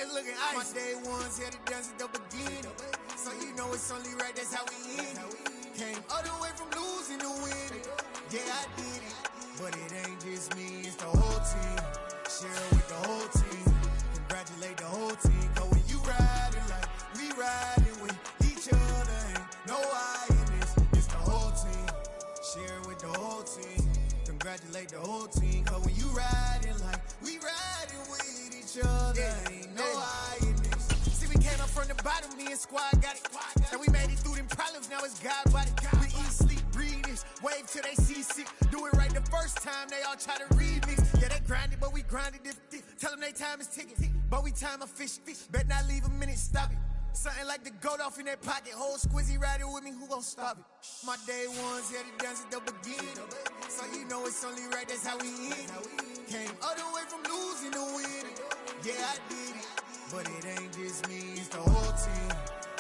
niggas looking ice. My day ones had to dance at the beginning, so you know it's only right, that's how we end it. Came all the way from losing to winning. Yeah, I did it, but it ain't just me, it's the whole team. Share it with the whole team. Congratulate the whole team. Cause when you riding like we riding with each other, ain't no I in this. It's the whole team. Share it with the whole team. Congratulate the whole team. Cause when you riding like we riding with each other, ain't no I in this. See, we came up from the bottom, me and squad got it. And we made it through them problems, now it's God body. We eat, sleep, breathe this. Wave till they see sick. Do it right the first time, they all try to remix. Yeah, they grinded, but we grinded different. Tell them they time is ticking, but we time a fish. Bet not leave a minute, stop it. Something like the goat off in their pocket. Whole squizzy riding with me, who gon' stop it? My day ones had to dance at the beginning, so you know it's only right, that's how we end it. Came all the way from losing to winning. Yeah, I did it, but it ain't just me, it's the whole team.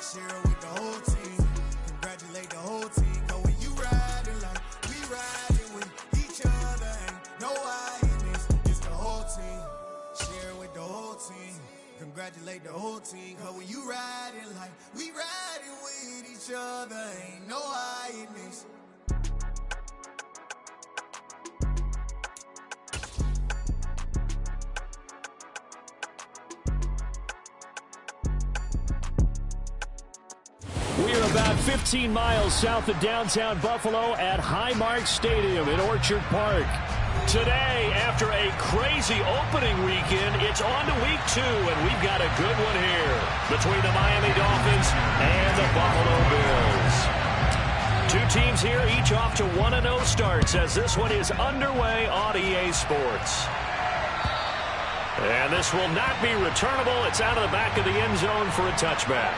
Share it with the whole team. Congratulate the whole team. Cause when you riding like we riding with each other, ain't no I in this. It's the whole team. Share it with the whole team. Congratulate the whole team. Cause when you riding like we riding with each other, ain't no I in this. We are about 15 miles south of downtown Buffalo at Highmark Stadium in Orchard Park. Today, after a crazy opening weekend, it's on to week 2, and we've got a good one here between the Miami Dolphins and the Buffalo Bills. Two teams here, each off to 1-0 starts as this one is underway on EA Sports. And this will not be returnable. It's out of the back of the end zone for a touchback.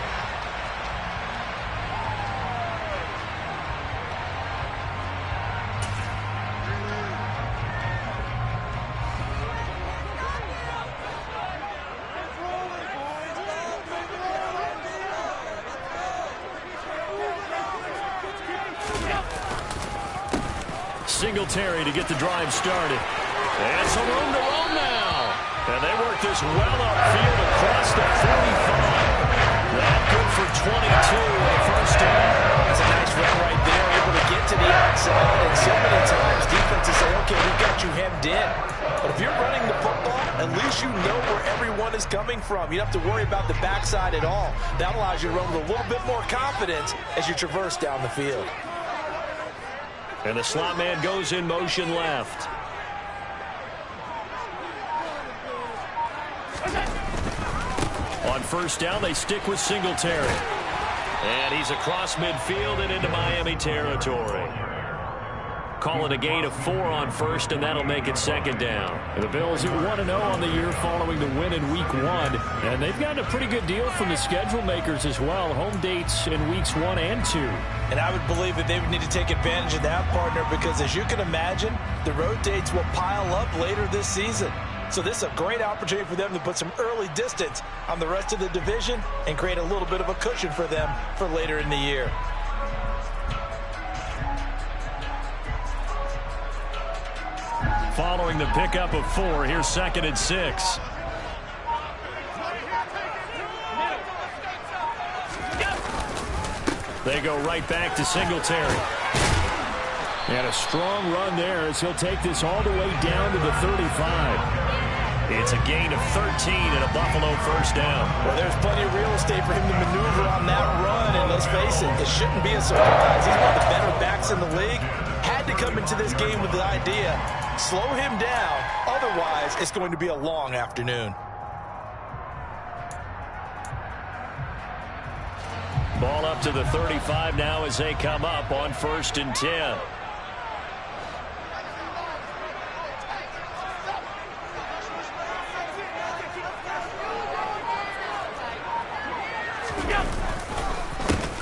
Singletary to get the drive started. And some room to roam now. And they work this well upfield across the 45. That good for 22 and a first down. That's a nice run right there, able to get to the outside. And so many times defenses say, okay, we got you hemmed in. But if you're running the football, at least you know where everyone is coming from. You don't have to worry about the backside at all. That allows you to run with a little bit more confidence as you traverse down the field. And the slot man goes in motion left. On first down, they stick with Singletary. And he's across midfield and into Miami territory. Calling a gain of 4 on first, and that'll make it second down. And the Bills are 1-0 on the year following the win in Week 1. And they've gotten a pretty good deal from the schedule makers as well. Home dates in Weeks 1 and 2. And I would believe that they would need to take advantage of that, partner, because as you can imagine, the road dates will pile up later this season. So this is a great opportunity for them to put some early distance on the rest of the division and create a little bit of a cushion for them for later in the year. Following the pickup of 4, here's 2nd and 6. They go right back to Singletary. And a strong run there as he'll take this all the way down to the 35. It's a gain of 13 and a Buffalo first down. Well, there's plenty of real estate for him to maneuver on that run, and let's face it, it shouldn't be a surprise. He's one of the better backs in the league. Had to come into this game with the idea, slow him down, otherwise it's going to be a long afternoon. Ball up to the 35 now as they come up on 1st and 10.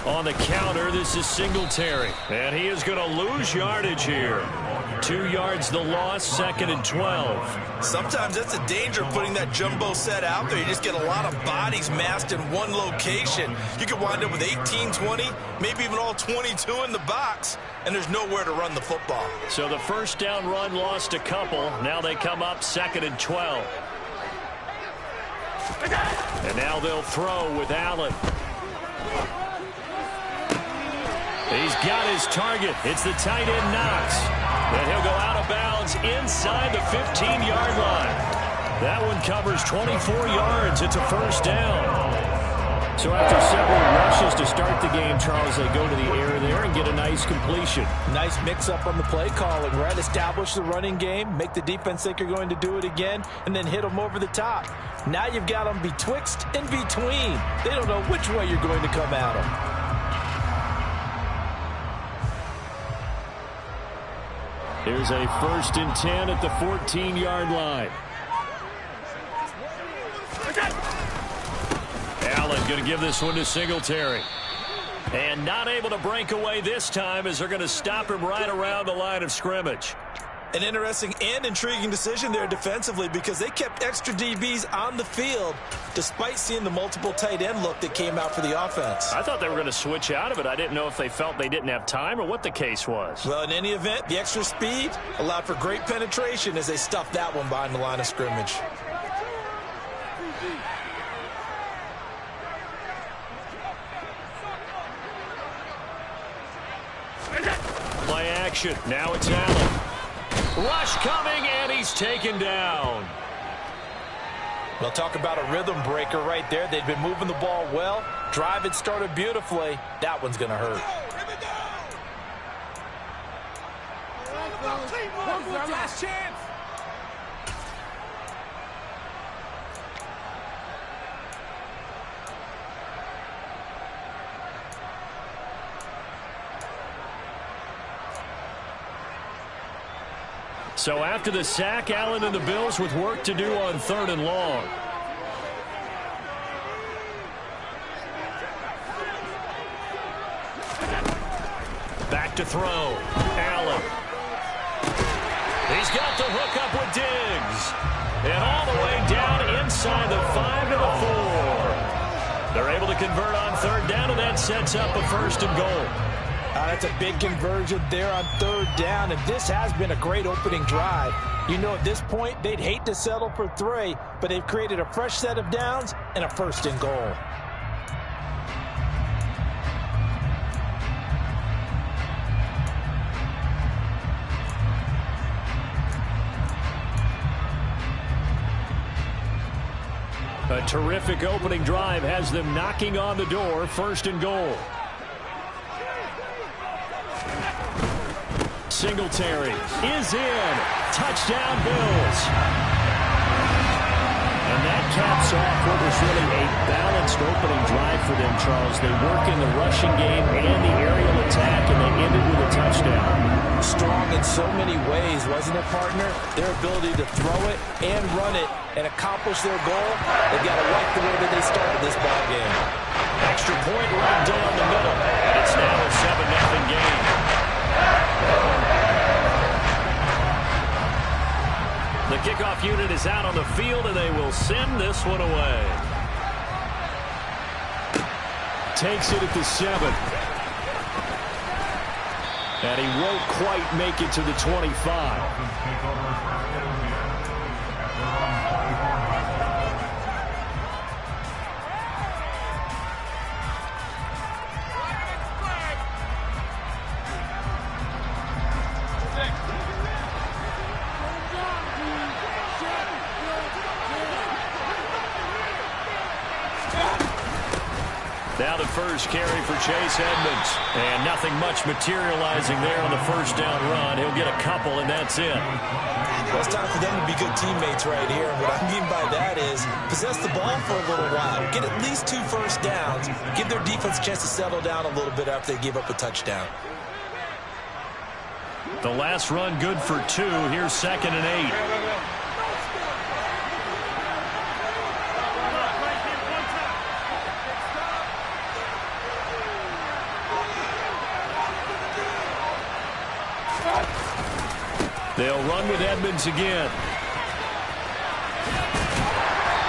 On the counter, this is Singletary. And he is going to lose yardage here. 2 yards the loss, 2nd and 12. Sometimes that's a danger putting that jumbo set out there. You just get a lot of bodies massed in one location. You could wind up with 18, 20, maybe even all 22 in the box, and there's nowhere to run the football. So the first down run lost a couple. Now they come up 2nd and 12. And now they'll throw with Allen. He's got his target. It's the tight end Knox. And he'll go out of bounds inside the 15-yard line. That one covers 24 yards. It's a first down. So after several rushes to start the game, Charles, they go to the air there and get a nice completion. Nice mix-up on the play calling, right? Establish the running game, make the defense think you're going to do it again, and then hit them over the top. Now you've got them betwixt and between. They don't know which way you're going to come at them. Here's a 1st and 10 at the 14-yard line. Allen going to give this one to Singletary. And not able to break away this time as they're going to stop him right around the line of scrimmage. An interesting and intriguing decision there defensively because they kept extra DBs on the field despite seeing the multiple tight end look that came out for the offense. I thought they were going to switch out of it. I didn't know if they felt they didn't have time or what the case was. Well, in any event, the extra speed allowed for great penetration as they stuffed that one behind the line of scrimmage. Play action. Now it's Allen. Rush coming, and he's taken down. Well, talk about a rhythm breaker right there. They've been moving the ball well. Drive had started beautifully. That one's going to hurt. Last chance. So after the sack, Allen and the Bills with work to do on 3rd and long. Back to throw. Allen. He's got the hook up with Diggs. And all the way down inside the 5 to the 4. They're able to convert on 3rd down, and that sets up a 1st and goal. That's a big conversion there on 3rd down, and this has been a great opening drive. You know, at this point, they'd hate to settle for 3, but they've created a fresh set of downs and a 1st and goal. A terrific opening drive has them knocking on the door, 1st and goal. Singletary is in. Touchdown, Bills. And that caps off what was really a balanced opening drive for them, Charles. They work in the rushing game and the aerial attack, and they ended with a touchdown. Strong in so many ways, wasn't it, partner? Their ability to throw it and run it and accomplish their goal, they've got to like the way that they started this ball game. Extra point right down the middle, and it's now a 7-0 game. The kickoff unit is out on the field, and they will send this one away. Takes it at the 7. And he won't quite make it to the 25. Now the first carry for Chase Edmonds. And nothing much materializing there on the 1st down run. He'll get a couple, and that's it. Well, it's time for them to be good teammates right here. And what I mean by that is possess the ball for a little while. Get at least 2 first downs. Give their defense a chance to settle down a little bit after they give up a touchdown. The last run good for 2. Here's 2nd and 8. They'll run with Edmonds again.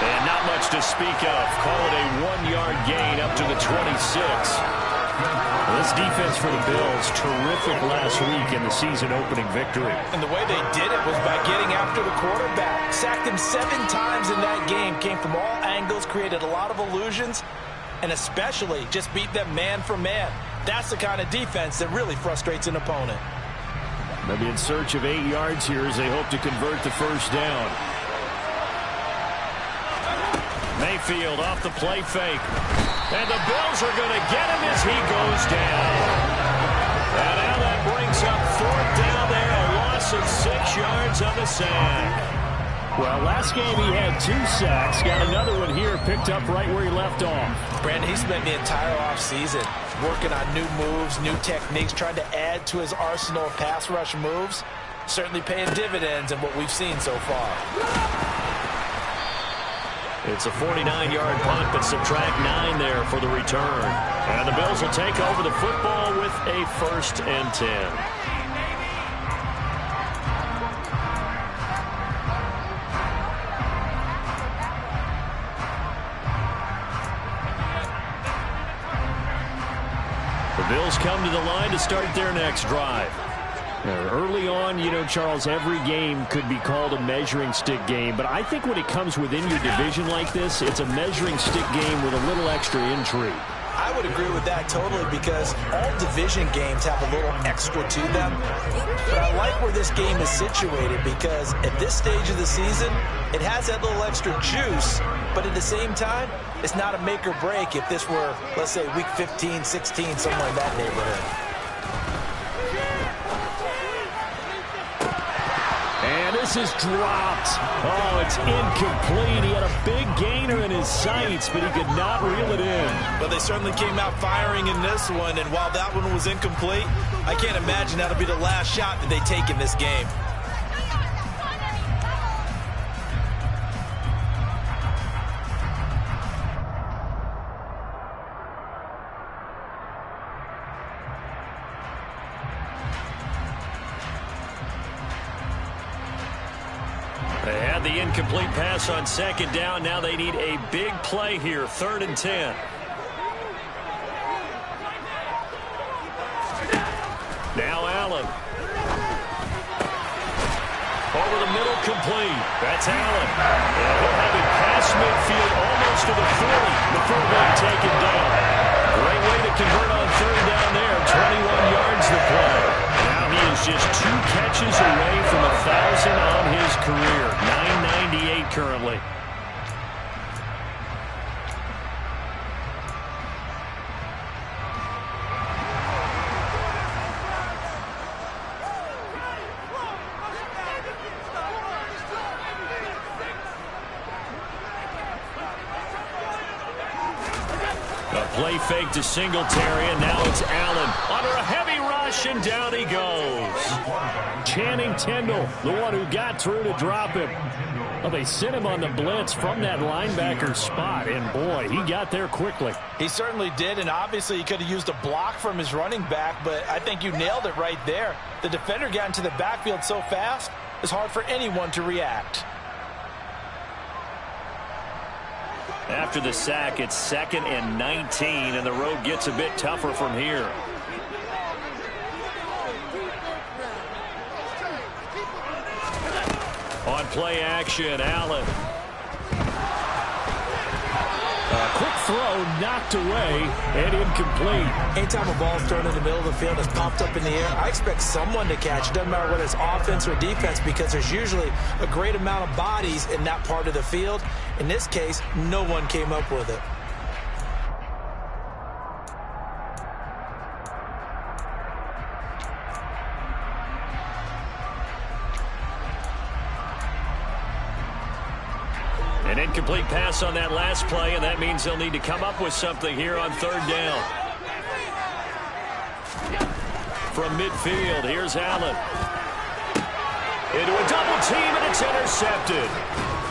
And not much to speak of. Call it a 1-yard gain up to the 26. This defense for the Bills, terrific last week in the season-opening victory. And the way they did it was by getting after the quarterback. Sacked him 7 times in that game. Came from all angles, created a lot of illusions, and especially just beat them man for man. That's the kind of defense that really frustrates an opponent. They'll be in search of 8 yards here as they hope to convert the first down. Mayfield off the play fake. And the Bills are going to get him as he goes down. And now that brings up 4th down there. A loss of 6 yards on the sack. Well, last game he had 2 sacks. Got another one here picked up right where he left off. Brandon, he spent the entire offseason working on new moves, new techniques, trying to add to his arsenal of pass rush moves. Certainly paying dividends in what we've seen so far. It's a 49-yard punt, but subtract 9 there for the return. And the Bills will take over the football with a 1st and 10. The Bills come to the line to start their next drive. Early on, you know, Charles, every game could be called a measuring stick game. But I think when it comes within your division like this, it's a measuring stick game with a little extra intrigue. I would agree with that totally because all division games have a little extra to them. But I like where this game is situated because at this stage of the season, it has that little extra juice. But at the same time, it's not a make or break if this were, let's say, week 15, 16, somewhere in that neighborhood. And this is dropped. Oh, it's incomplete. He had a big gainer in his sights, but he could not reel it in. But they certainly came out firing in this one, and while that one was incomplete, I can't imagine that'll be the last shot that they take in this game. They had the incomplete pass on 2nd down. Now they need a big play here, 3rd and 10. Now Allen. Over the middle, complete. That's Allen. And he'll have it past midfield, almost to the 40 before being taken down. Great way to convert on 3rd down there. 21 yards to play. Now he is just 2 catches away from 1,000 on his career. 998 currently. Play fake to Singletary, and now it's Allen. Under a heavy rush, and down he goes. Channing Tindall, the one who got through to drop him. Well, they sent him on the blitz from that linebacker spot, and boy, he got there quickly. He certainly did, and obviously he could have used a block from his running back, but I think you nailed it right there. The defender got into the backfield so fast, it's hard for anyone to react. After the sack, it's 2nd and 19, and the road gets a bit tougher from here. On play action, Allen. Quick throw, knocked away, and incomplete. Anytime a ball's thrown in the middle of the field and it's popped up in the air, I expect someone to catch. It doesn't matter whether it's offense or defense because there's usually a great amount of bodies in that part of the field. In this case, no one came up with it. An incomplete pass on that last play, and that means they'll need to come up with something here on 3rd down. From midfield, here's Allen. Into a double team, and it's intercepted.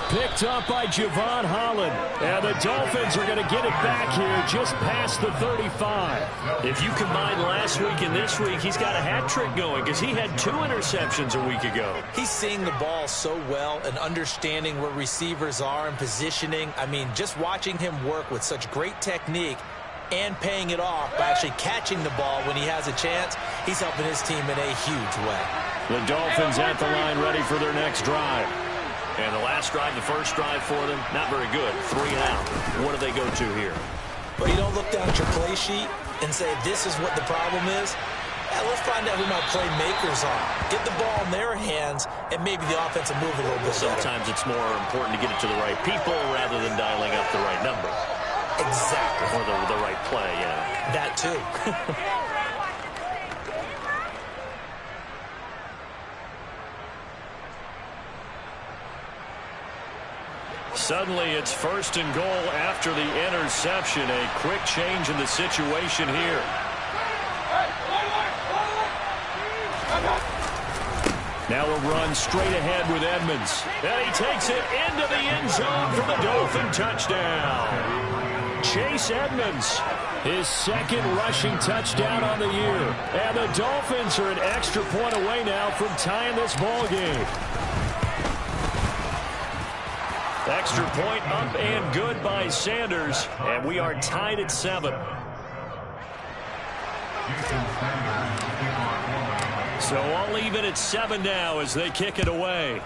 Picked up by Javon Holland. And the Dolphins are going to get it back here just past the 35. If you combine last week and this week, he's got a hat trick going because he had 2 interceptions a week ago. He's seeing the ball so well and understanding where receivers are and positioning. I mean, just watching him work with such great technique, and paying it off by actually catching the ball when he has a chance. He's helping his team in a huge way. The Dolphins at the line ready for their next drive. And the last drive, the first drive for them, not very good. 3 out. What do they go to here? But you don't look down at your play sheet and say, this is what the problem is. Yeah, let's find out who my playmakers are. Get the ball in their hands, and maybe the offense will move a little bit better. Sometimes it's more important to get it to the right people rather than dialing up the right number. Exactly. Or the right play, yeah. That too. Suddenly, it's 1st and goal after the interception. A quick change in the situation here. Now a run straight ahead with Edmonds. And he takes it into the end zone for the Dolphin touchdown. Chase Edmonds, his 2nd rushing touchdown on the year. And the Dolphins are an extra point away now from tying this ball game. Extra point up and good by Sanders. And we are tied at 7. So all even at 7 now as they kick it away.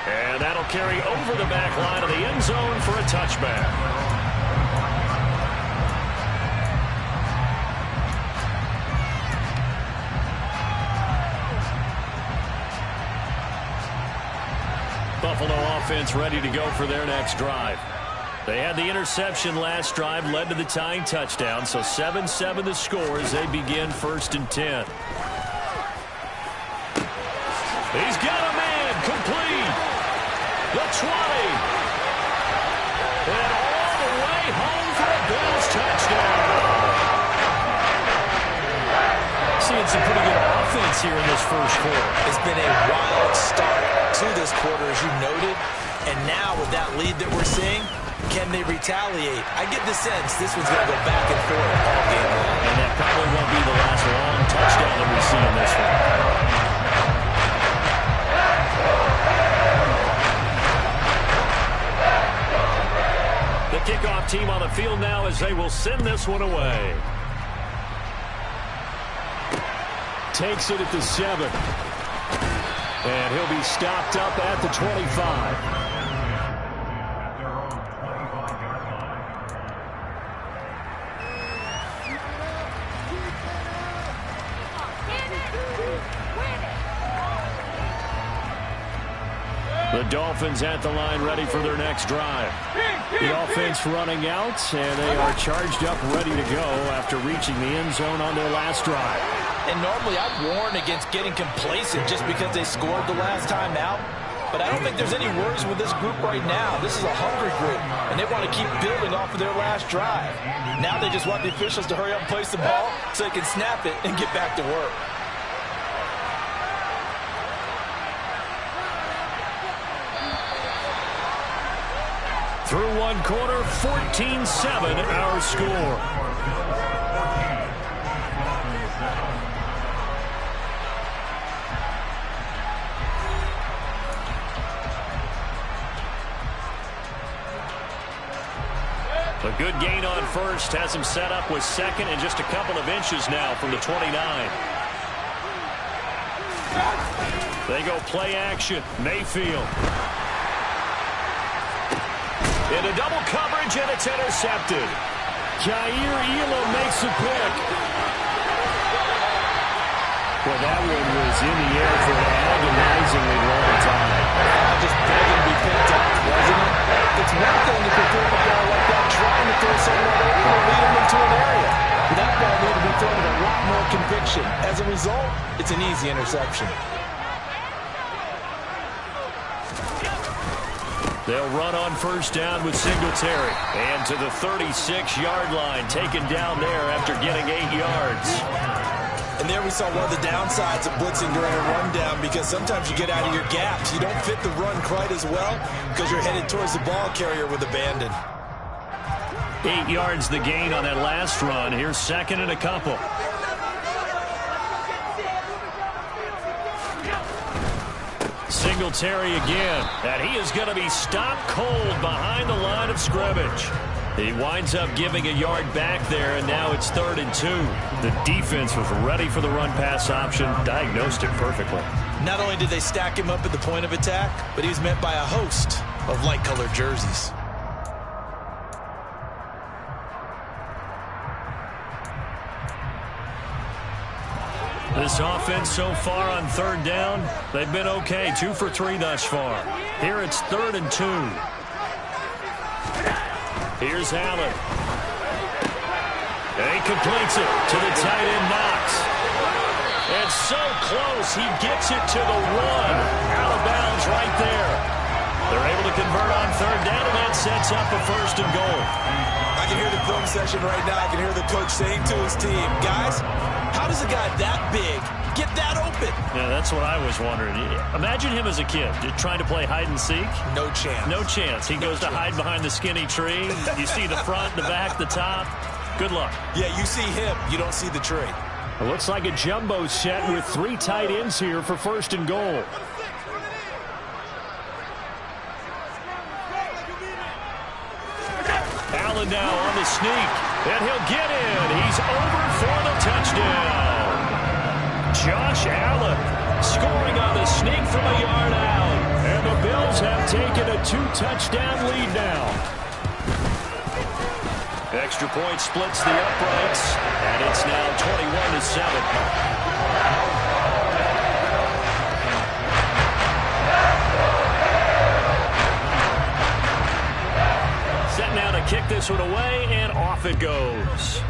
And that'll carry over the back line of the end zone for a touchback. Buffalo offense ready to go for their next drive. They had the interception last drive, led to the tying touchdown, so 7-7 the score as they begin 1st and 10. He's got a man, complete. The 20. And all the way home for a Bills touchdown. Seeing some pretty good offense here in this first quarter. It's been a wild start to this quarter, as you noted. And now with that lead that we're seeing, can they retaliate? I get the sense this one's going to go back and forth all game long. And that probably won't be the last long touchdown that we see in this one. The kickoff team on the field now as they will send this one away. Takes it at the 7. And he'll be stopped up at the 25. The Dolphins at the line ready for their next drive. The offense running out, and they are charged up ready to go after reaching the end zone on their last drive. And normally I'd warn against getting complacent just because they scored the last time out. But I don't think there's any worries with this group right now. This is a hungry group, and they want to keep building off of their last drive. Now they just want the officials to hurry up and place the ball so they can snap it and get back to work. Through one quarter, 14-7 our score. A good gain on first has him set up with 2nd and just a couple of inches now from the 29. They go play action. Mayfield. Into double coverage, and it's intercepted. Jair Elam makes a pick. Well, that one was in the air for an agonizingly long time. Just begging to be picked up, wasn't it? It's one thing if you're throwing a ball like that, trying to throw someone open or lead them into an area. But that ball needed to be thrown with a lot more conviction. As a result, it's an easy interception. They'll run on first down with Singletary. And to the 36-yard line, taken down there after getting 8 yards. And there we saw one of the downsides of blitzing during a rundown, because sometimes you get out of your gaps. You don't fit the run quite as well because you're headed towards the ball carrier with abandon. 8 yards the gain on that last run. Here's 2nd and a couple. Singletary again. And he is going to be stopped cold behind the line of scrimmage. He winds up giving a yard back there, and now it's 3rd and 2. The defense was ready for the run-pass option, diagnosed it perfectly. Not only did they stack him up at the point of attack, but he was met by a host of light-colored jerseys. This offense so far on 3rd down, they've been okay. 2 for 3 thus far. Here it's 3rd and 2. Here's Allen. And he completes it to the tight end, Knox. And so close, he gets it to the 1. Out of bounds right there. They're able to convert on 3rd down, and that sets up a 1st and goal. I can hear the film session right now. I can hear the coach saying to his team, guys, how does a guy that big get that open? Yeah, that's what I was wondering. Imagine him as a kid trying to play hide and seek. No chance. No chance. He goes to hide behind the skinny tree. You see the front, the back, the top. Good luck. Yeah, you see him. You don't see the tree. It looks like a jumbo set with 3 tight ends here for 1st and goal. Allen now on the sneak, and he'll get in. He's over for the touchdown. Josh Allen scoring on the sneak from a yard out. And the Bills have taken a 2-touchdown lead now. Extra point splits the uprights, and it's now 21-7. Set now to kick this one away, and off it goes.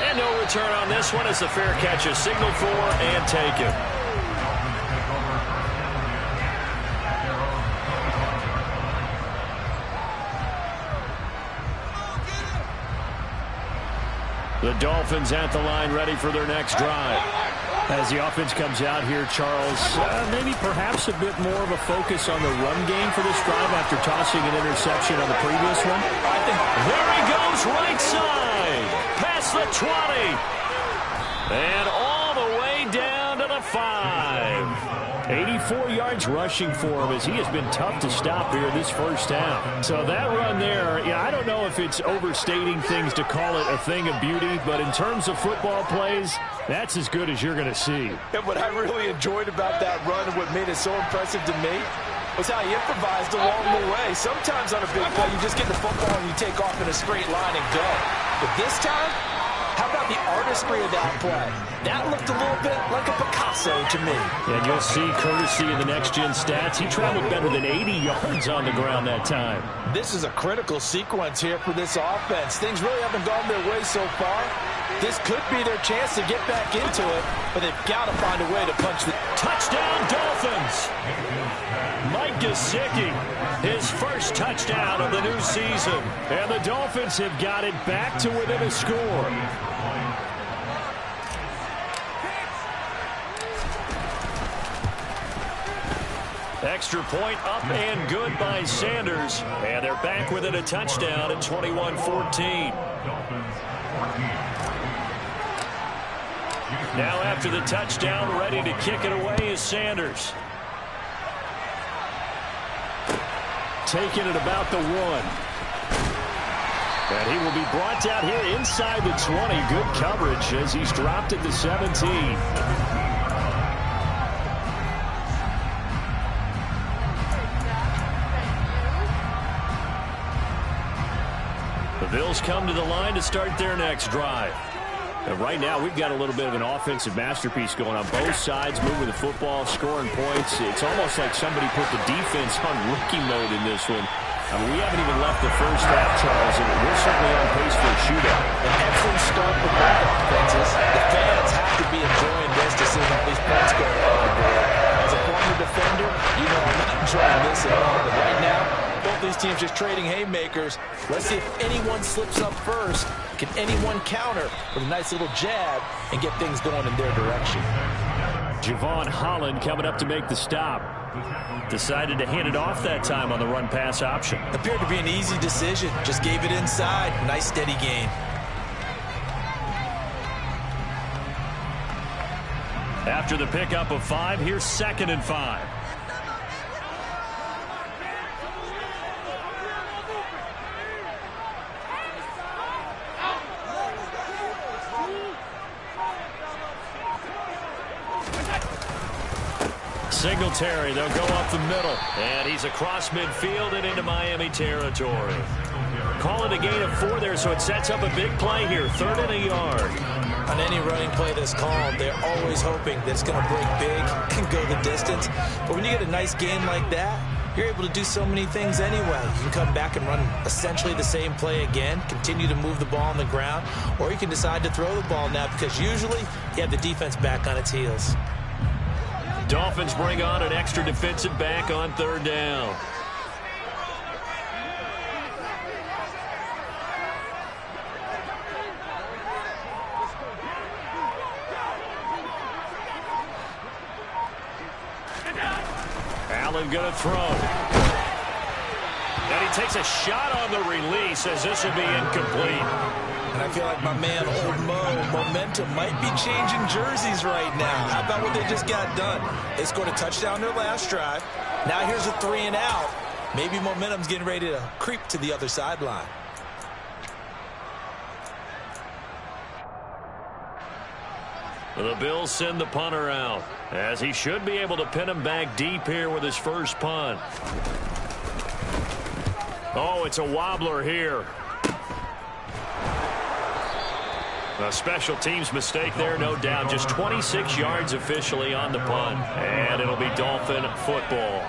And no return on this one as the fair catch is signaled for and taken. The Dolphins at the line, ready for their next drive. As the offense comes out here, Charles, maybe perhaps a bit more of a focus on the run game for this drive after tossing an interception on the previous one. There he goes, right side, past the 20, and all the way down to the 5. 84 yards rushing for him as he has been tough to stop here this first half. So that run there, I don't know if it's overstating things to call it a thing of beauty, but in terms of football plays, that's as good as you're going to see. And what I really enjoyed about that run and what made it so impressive to me was how he improvised along the way. Sometimes on a big play, you just get the football and you take off in a straight line and go. But this time, how about the artistry of that play? That looked a little bit like a Picasso to me. And you'll see, courtesy of the next-gen stats, he traveled better than 80 yards on the ground that time. This is a critical sequence here for this offense. Things really haven't gone their way so far. This could be their chance to get back into it, but they've got to find a way to punch the... Touchdown, Dolphins! Mike Gesicki, his first touchdown of the new season. And the Dolphins have got it back to within a score. Extra point up and good by Sanders. And they're back within a touchdown at 21-14. Now after the touchdown, ready to kick it away is Sanders. Taking it about the 1. And he will be brought down here inside the 20. Good coverage as he's dropped at the 17. The Bills come to the line to start their next drive. And right now, we've got a little bit of an offensive masterpiece going on both sides, moving the football, scoring points. It's almost like somebody put the defense on rookie mode in this one. I mean, we haven't even left the first half, Charles, and we're certainly on pace for a shootout. An excellent start for both offenses. The fans have to be enjoying this to see all these points go on the board. As a former defender, you know I'm not enjoying this at all. But right now, both these teams just trading haymakers. Let's see if anyone slips up first. Can anyone counter with a nice little jab and get things going in their direction? Javon Holland coming up to make the stop. Decided to hand it off that time on the run-pass option. Appeared to be an easy decision. Just gave it inside. Nice steady gain. After the pickup of 5, here's 2nd and 5. Singletary, they'll go up the middle. And he's across midfield and into Miami territory. Calling a gain of 4 there, so it sets up a big play here. 3rd and a yard. On any running play that's called, they're always hoping that it's going to break big and go the distance. But when you get a nice gain like that, you're able to do so many things anyway. You can come back and run essentially the same play again, continue to move the ball on the ground, or you can decide to throw the ball now because usually you have the defense back on its heels. Dolphins bring on an extra defensive back on 3rd down. Allen going to throw. And he takes a shot on the release as this will be incomplete. And I feel like my man, Old Mo, momentum might be changing jerseys right now. How about what they just got done? They scored a touchdown their last drive. Now here's a 3 and out. Maybe momentum's getting ready to creep to the other sideline. The Bills send the punter out, as he should be able to pin him back deep here with his first punt. Oh, it's a wobbler here. A special teams mistake there, no doubt. Just 26 yards officially on the punt, and it'll be Dolphin football.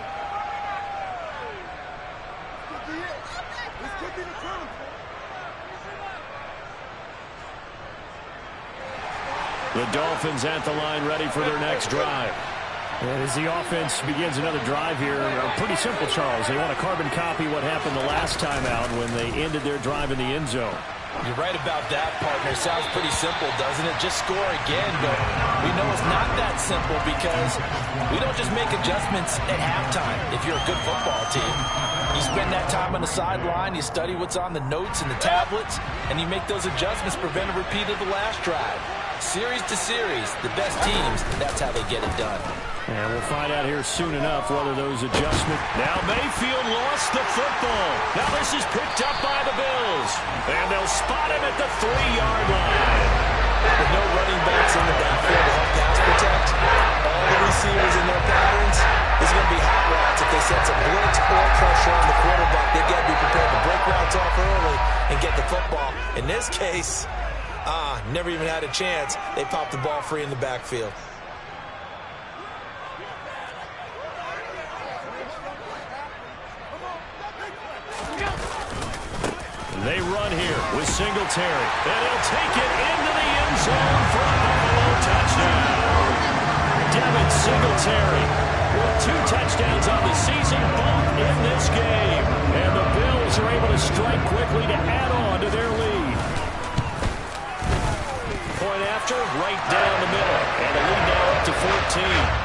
The Dolphins at the line, ready for their next drive. And as the offense begins another drive here, pretty simple, Charles. They want to carbon copy what happened the last time out when they ended their drive in the end zone. You're right about that, partner. Sounds pretty simple, doesn't it? Just score again, but we know it's not that simple because we don't just make adjustments at halftime if you're a good football team. You spend that time on the sideline, you study what's on the notes and the tablets, and you make those adjustments, prevent a repeat of the last drive. Series to series, the best teams, that's how they get it done. And we'll find out here soon enough whether those adjustments... Now Mayfield lost the football. Now this is picked up by the Bills. And they'll spot him at the 3-yard line. With no running backs in the backfield to help pass protect, all the receivers in their patterns, there's going to be hot routes if they sense a blitz or pressure on the quarterback. They've got to be prepared to break routes off early and get the football. In this case, never even had a chance. They popped the ball free in the backfield. They run here with Singletary. And he'll take it into the end zone for a Buffalo touchdown. Devin Singletary with 2 touchdowns on the season, both in this game. And the Bills are able to strike quickly to add on to their lead. Point after, right down the middle. And the lead now up to 14.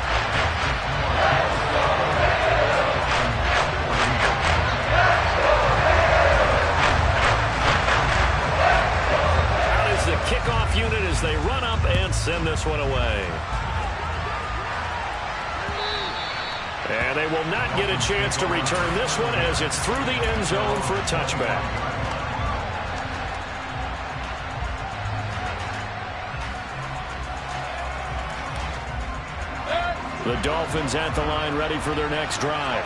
The kickoff unit as they run up and send this one away. And they will not get a chance to return this one as it's through the end zone for a touchback. The Dolphins at the line, ready for their next drive.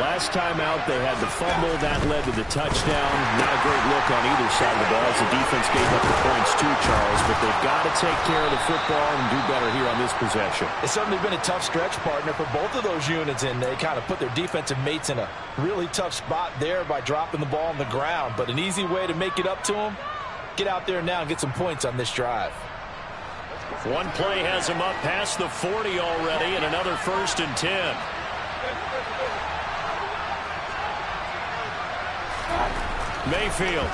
Last time out, they had the fumble. That led to the touchdown. Not a great look on either side of the ball as the defense gave up the points too, Charles. But they've got to take care of the football and do better here on this possession. It's certainly been a tough stretch, partner, for both of those units, and they kind of put their defensive mates in a really tough spot there by dropping the ball on the ground. But an easy way to make it up to them, get out there now and get some points on this drive. One play has him up past the 40 already, and another 1st and 10. Mayfield.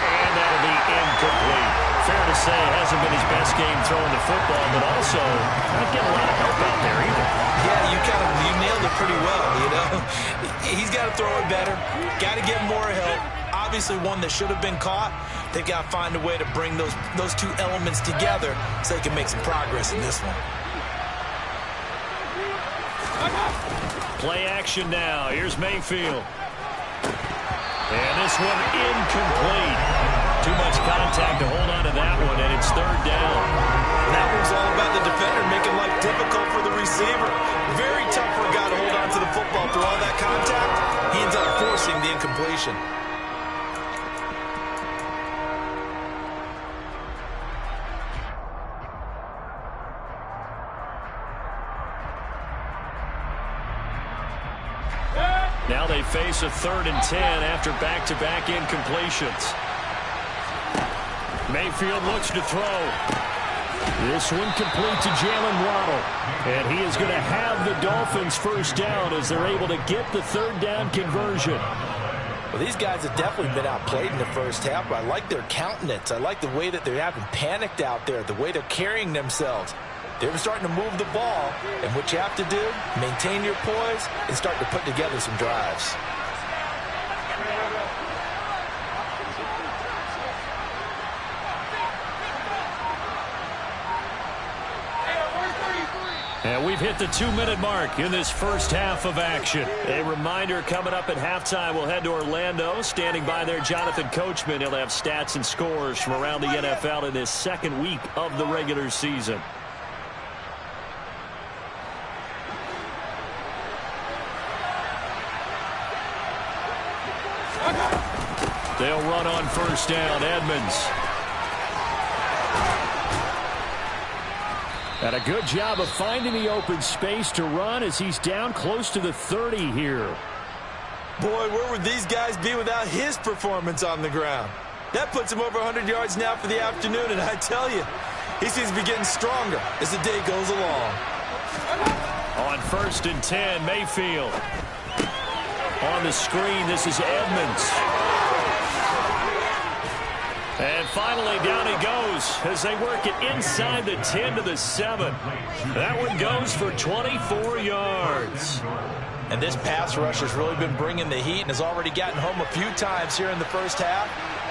And that'll be incomplete. Fair to say it hasn't been his best game throwing the football, but also not getting a lot of help out there either. Yeah, you nailed it pretty well, you know. He's got to throw it better. Got to get more help. obviously one that should have been caught. They got to find a way to bring those two elements together so they can make some progress in this one. Play action now. Here's Mayfield. And this one incomplete. Too much contact to hold on to that one, and it's third down. That one's all about the defender making life difficult for the receiver. Very tough for a guy to hold on to the football through all that contact. He ends up forcing the incompletion. Now they face a 3rd and 10 after back-to-back incompletions. Mayfield looks to throw. This one complete to Jalen Waddle. And he is going to have the Dolphins first down as they're able to get the 3rd down conversion. Well, these guys have definitely been outplayed in the first half, but I like their countenance. I like the way that they're having panicked out there, the way they're carrying themselves. They're starting to move the ball, and what you have to do, maintain your poise and start to put together some drives. And we've hit the 2-minute mark in this first half of action. A reminder, coming up at halftime, we'll head to Orlando. Standing by there, Jonathan Coachman. He'll have stats and scores from around the NFL in this second week of the regular season. They'll run on first down. Edmonds. And a good job of finding the open space to run as he's down close to the 30 here. Boy, where would these guys be without his performance on the ground? That puts him over 100 yards now for the afternoon, and I tell you, he seems to be getting stronger as the day goes along. On 1st and 10, Mayfield. On the screen, this is Edmonds. And finally, down he goes as they work it inside the 10 to the 7. That one goes for 24 yards. And this pass rush has really been bringing the heat and has already gotten home a few times here in the first half.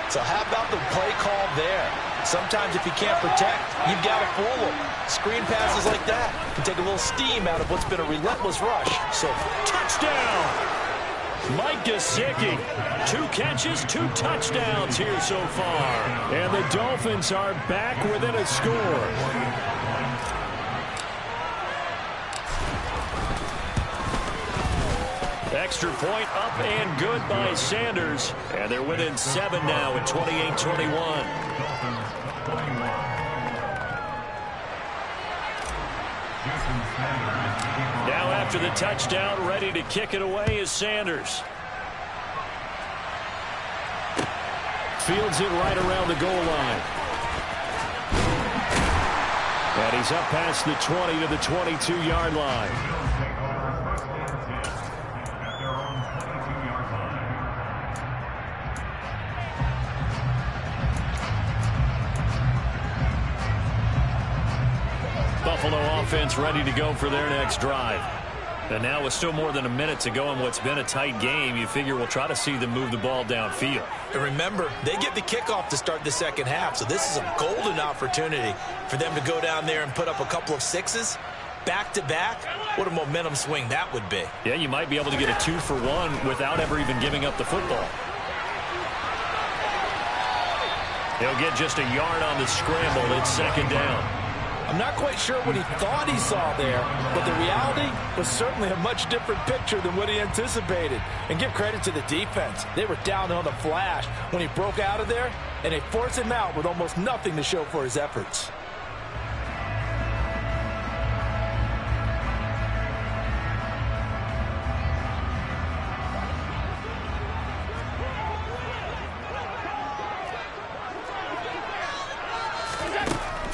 So how about the play call there? Sometimes if you can't protect, you've got to fool them. Screen passes like that can take a little steam out of what's been a relentless rush. So touchdown! Mike Gesicki, 2 catches, 2 touchdowns here so far. And the Dolphins are back within a score. Extra point up and good by Sanders. And they're within 7 now at 28-21. Now after the touchdown, ready to kick it away is Sanders. Fields it right around the goal line. And he's up past the 20 to the 22-yard line. Buffalo offense ready to go for their next drive. And now with still more than a minute to go in what's been a tight game, you figure we'll try to see them move the ball downfield. And remember, they get the kickoff to start the second half, so this is a golden opportunity for them to go down there and put up a couple of 6s back-to-back. What a momentum swing that would be. Yeah, you might be able to get a 2-for-1 without ever even giving up the football. He'll get just a yard on the scramble. It's second down. I'm not quite sure what he thought he saw there, but the reality was certainly a much different picture than what he anticipated. And give credit to the defense. They were down on the flash when he broke out of there, and they forced him out with almost nothing to show for his efforts.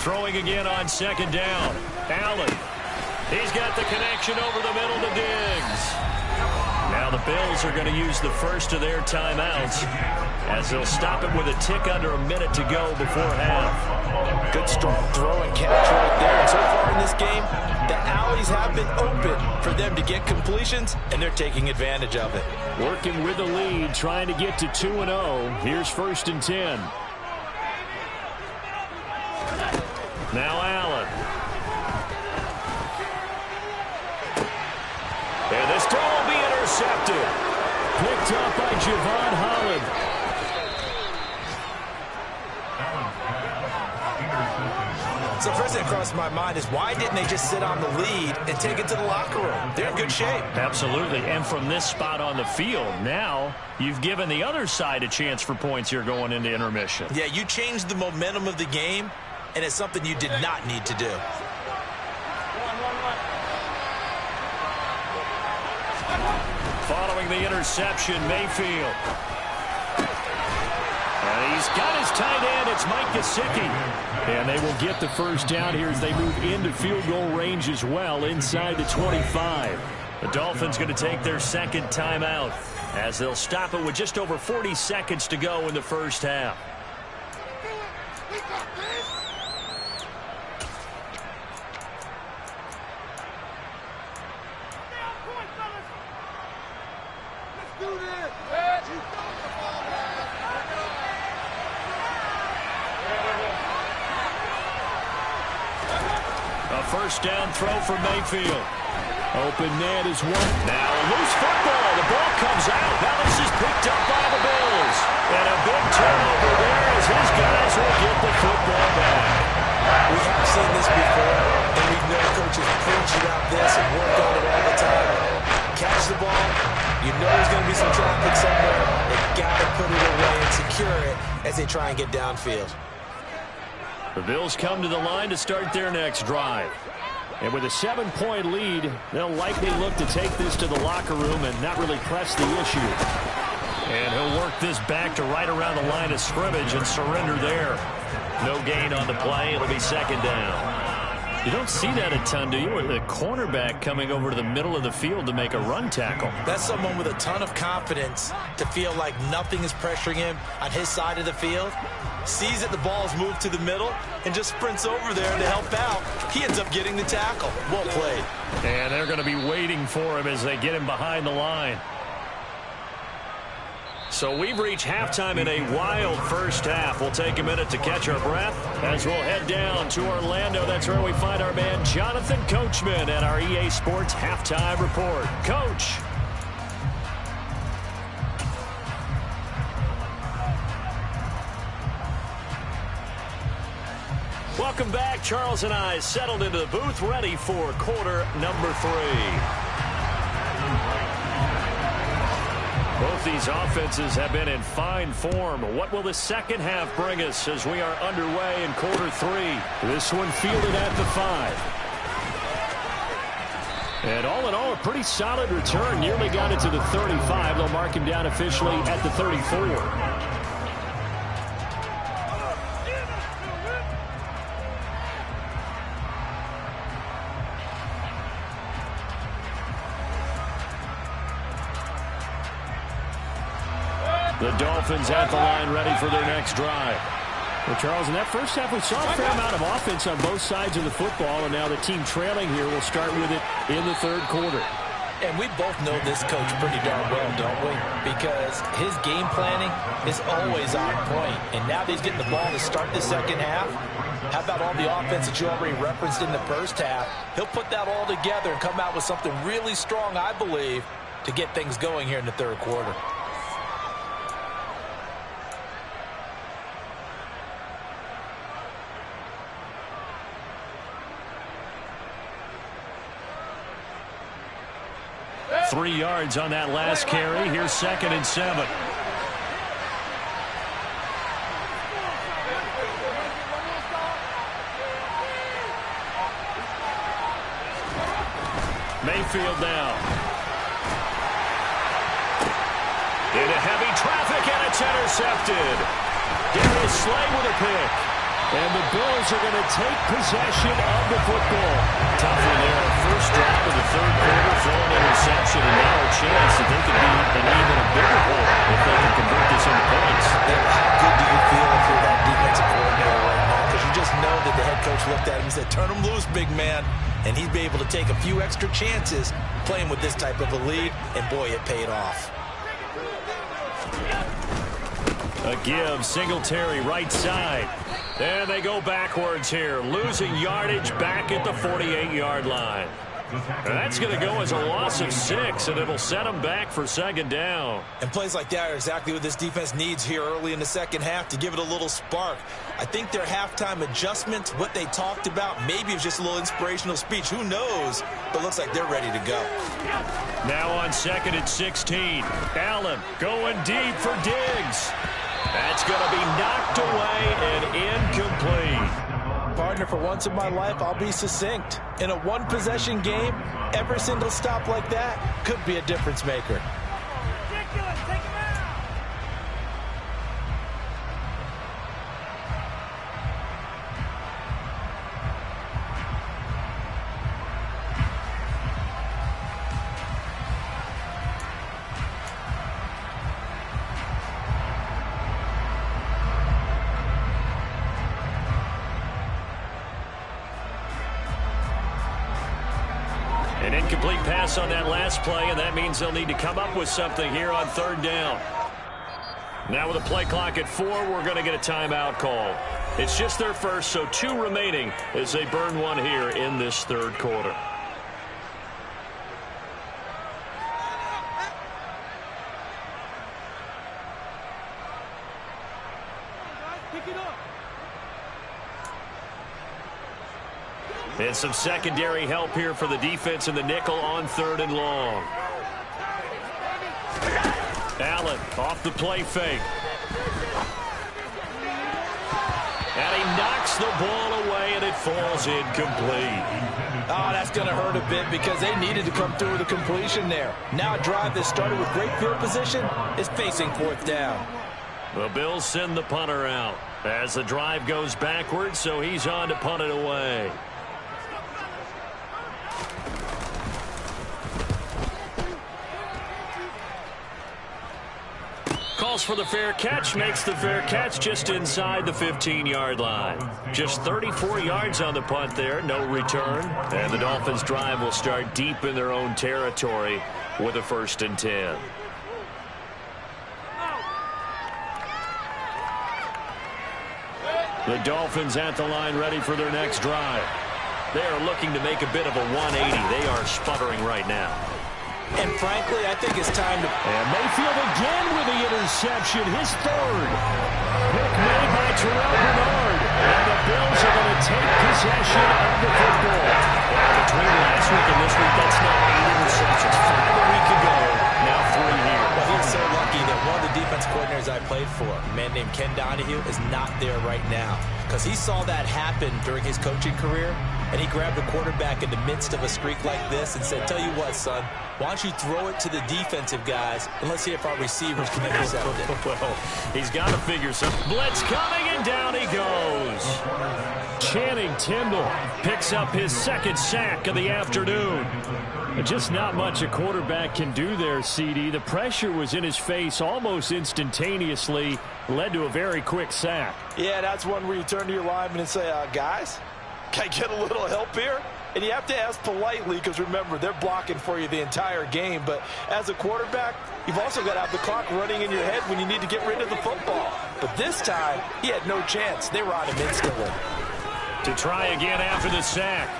Throwing again on second down. Allen. He's got the connection over the middle to Diggs. Now the Bills are going to use the first of their timeouts as they'll stop it with a tick under a minute to go before half. Good strong throw and catch right there. And so far in this game, the alleys have been open for them to get completions, and they're taking advantage of it. Working with the lead, trying to get to 2-0. Here's 1st and 10. Now Allen. And this throw will be intercepted. Picked up by Javon Holland. So first thing that crossed my mind is why didn't they just sit on the lead and take it to the locker room? They're in good shape. Absolutely. And from this spot on the field, now you've given the other side a chance for points here going into intermission. Yeah, you changed the momentum of the game, and it's something you did not need to do. Following the interception, Mayfield. And he's got his tight end. It's Mike Gesicki. And they will get the first down here as they move into field goal range as well inside the 25. The Dolphins going to take their second timeout as they'll stop it with just over 40 seconds to go in the first half. First down throw for Mayfield. Open net is one. Now a loose football. The ball comes out. Now this is picked up by the Bills. And a big turnover there as his guys will get the football back. We have seen this before, and we know coaches preach about this and work on it all the time. Catch the ball. You know there's going to be some traffic somewhere. They've got to put it away and secure it as they try and get downfield. The Bills come to the line to start their next drive. And with a 7-point lead, they'll likely look to take this to the locker room and not really press the issue. And he'll work this back to right around the line of scrimmage and surrender there. No gain on the play. It'll be second down. You don't see that a ton, do you? With the cornerback coming over to the middle of the field to make a run tackle. That's someone with a ton of confidence to feel like nothing is pressuring him on his side of the field. Sees that the ball's moved to the middle and just sprints over there to help out. He ends up getting the tackle. Well played. And they're going to be waiting for him as they get him behind the line. So we've reached halftime in a wild first half. We'll take a minute to catch our breath as we'll head down to Orlando. That's where we find our man Jonathan Coachman at our EA Sports Halftime Report. Coach. Welcome back. Charles and I settled into the booth, ready for quarter number 3. Both these offenses have been in fine form. What will the second half bring us as we are underway in quarter 3? This one fielded at the 5. And all in all, a pretty solid return. Nearly got it to the 35. They'll mark him down officially at the 34. The Dolphins at the line ready for their next drive. Well, Charles, in that first half, we saw a fair amount of offense on both sides of the football, and now the team trailing here will start with it in the third quarter. And we both know this coach pretty darn well, don't we? Because his game planning is always on point. And now that he's getting the ball to start the second half, how about all the offense that you already referenced in the first half? He'll put that all together and come out with something really strong, I believe, to get things going here in the third quarter. Three yards on that last carry. Here's 2nd and 7. Mayfield now. Into heavy traffic, and it's intercepted. Darius Slay with a pick. And the Bills are going to take possession of the football. Tough one there. First drive of the third quarter, throw an interception, and now a chance that they could be man, and he'd be able to take a few extra chances playing with this type of a lead, and boy, it paid off. A give, Singletary right side. And they go backwards here, losing yardage back at the 48-yard line. And that's going to go as a loss of 6, and it'll set them back for second down. And plays like that are exactly what this defense needs here early in the second half to give it a little spark. I think their halftime adjustment, what they talked about, maybe it was just a little inspirational speech. Who knows? But looks like they're ready to go. Now on second and 16. Allen going deep for Diggs. That's going to be knocked away and incomplete. Partner, for once in my life, I'll be succinct. In a one-possession game, every single stop like that could be a difference maker. Ridiculous. Take him out. An incomplete pass on that last play, and that means they'll need to come up with something here on third down. Now with a play clock at 4, we're going to get a timeout call. It's just their first, so 2 remaining as they burn one here in this third quarter. Pick it up. And some secondary help here for the defense in the nickel on third and long. Allen off the play fake. And he knocks the ball away, and it falls incomplete. Oh, that's going to hurt a bit because they needed to come through with a completion there. Now a drive that started with great field position is facing fourth down. The Bills send the punter out as the drive goes backwards, so he's on to punt it away. Calls for the fair catch, makes the fair catch just inside the 15-yard line. Just 34 yards on the punt there, no return. And the Dolphins' drive will start deep in their own territory with a 1st and 10. The Dolphins at the line ready for their next drive. They are looking to make a bit of a 180. They are sputtering right now. And frankly, I think it's time to... And Mayfield again with the interception, his third. Pick made by Terrell Bernard. And the Bills are going to take possession of the football. Between last week and this week, that's now 8 interceptions. 5 a week ago, now 3 here. Well, he's so lucky that one of the defense coordinators I played for, a man named Ken Donahue, is not there right now. Because he saw that happen during his coaching career, and he grabbed the quarterback in the midst of a streak like this and said, tell you what, son, why don't you throw it to the defensive guys, and let's see if our receivers can intercept it. Well, he's got to figure something. Blitz coming, and down he goes. Channing Tindall picks up his 2nd sack of the afternoon. Just not much a quarterback can do there, CD. The pressure was in his face almost instantaneously, led to a very quick sack. Yeah, that's one where you turn to your lineman and say, guys, can I get a little help here? And you have to ask politely because, remember, they're blocking for you the entire game. But as a quarterback, you've also got to have the clock running in your head when you need to get rid of the football. But this time, he had no chance. They were on him instantly. To try again after the sack.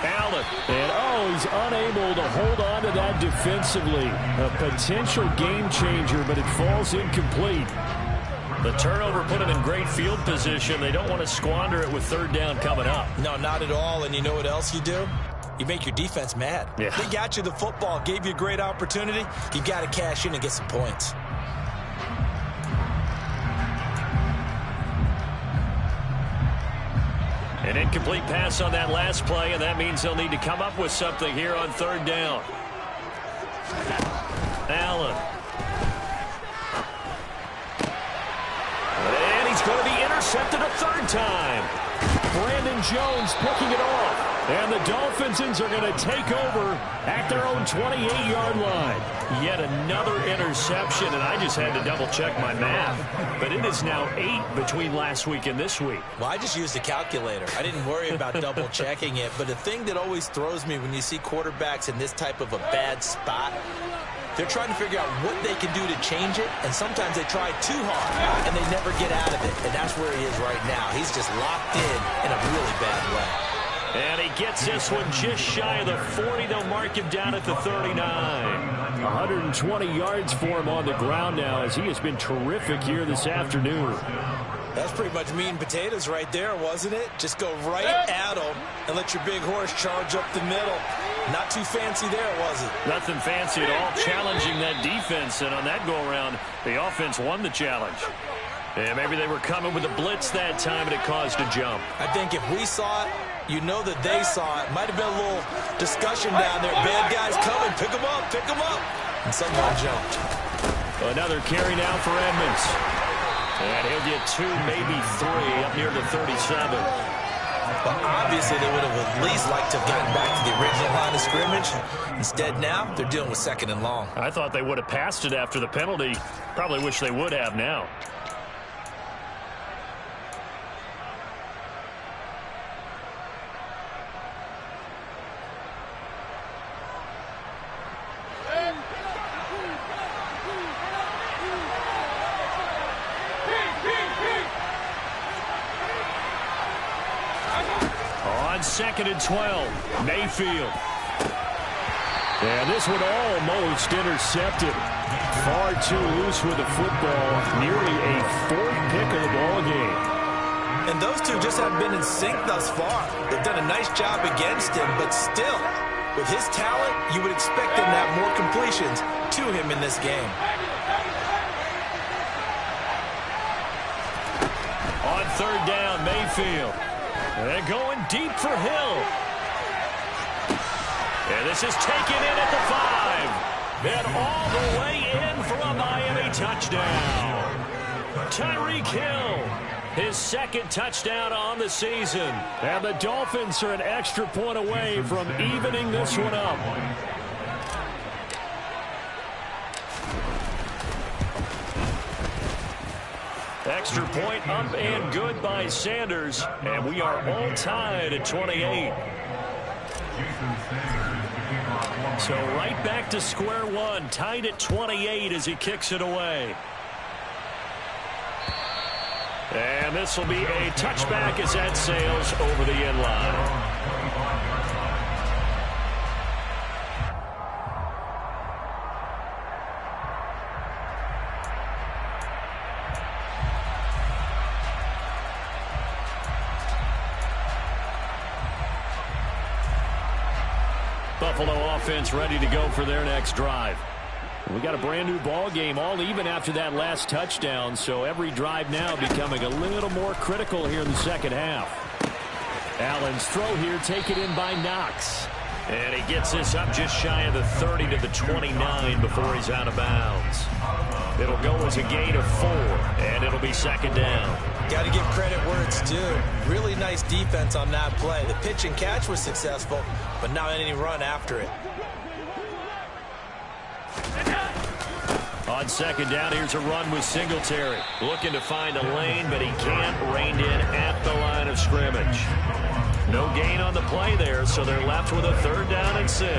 Allen. And, he's unable to hold on to that defensively. A potential game changer, but it falls incomplete. The turnover put him in great field position. They don't want to squander it with third down coming up. No, not at all. And you know what else you do? You make your defense mad. Yeah. They got you the football, gave you a great opportunity. You got to cash in and get some points. An incomplete pass on that last play, and that means they'll need to come up with something here on third down. Allen. And he's going to be intercepted a 3rd time. Brandon Jones picking it off. And the Dolphins are going to take over at their own 28-yard line. Yet another interception, and I just had to double-check my math. But it is now 8 between last week and this week. Well, I just used a calculator. I didn't worry about double-checking it. But the thing that always throws me when you see quarterbacks in this type of a bad spot, they're trying to figure out what they can do to change it, and sometimes they try too hard, and they never get out of it. And that's where he is right now. He's just locked in a really bad way. And he gets this one just shy of the 40. They'll mark him down at the 39. 120 yards for him on the ground now as he has been terrific here this afternoon. That's pretty much meat and potatoes right there, wasn't it? Just go right at him and let your big horse charge up the middle. Not too fancy there, was it? Nothing fancy at all, challenging that defense. And on that go-around, the offense won the challenge. And maybe they were coming with a blitz that time, and it caused a jump. I think if we saw it, you know that they saw it. Might have been a little discussion down there. Bad guys coming. Pick them up. Pick them up. And someone jumped. Another carry now for Edmonds. And he'll get 2, maybe 3 up near the 37. But obviously they would have at least liked to have gotten back to the original line of scrimmage. Instead now, they're dealing with 2nd and long. I thought they would have passed it after the penalty. Probably wish they would have now. On 2nd and 12, Mayfield. And this one almost intercepted. Far too loose with the football. Nearly a 4th pick of the ball game. And those two just haven't been in sync thus far. They've done a nice job against him, but still, with his talent, you would expect him to have more completions to him in this game. On 3rd down, Mayfield. And going deep for Hill. And this is taken in at the 5. And all the way in for a Miami touchdown. Tyreek Hill, his 2nd touchdown on the season. And the Dolphins are an extra point away from evening this one up. Extra point up and good by Sanders. And we are all tied at 28. So right back to square one, tied at 28 as he kicks it away. And this will be a touchback as that sails over the end line. Buffalo offense ready to go for their next drive. We got a brand new ball game, all even after that last touchdown, so every drive now becoming a little more critical here in the 2nd half. Allen's throw here taken in by Knox. And he gets this up just shy of the 30 to the 29 before he's out of bounds. It'll go as a gain of 4, and it'll be 2nd down. Got to give credit where it's due. Really nice defense on that play. The pitch and catch was successful, but not any run after it. On 2nd down, here's a run with Singletary. Looking to find a lane, but he can't. Reined in at the line of scrimmage. No gain on the play there, so they're left with a 3rd down and 6.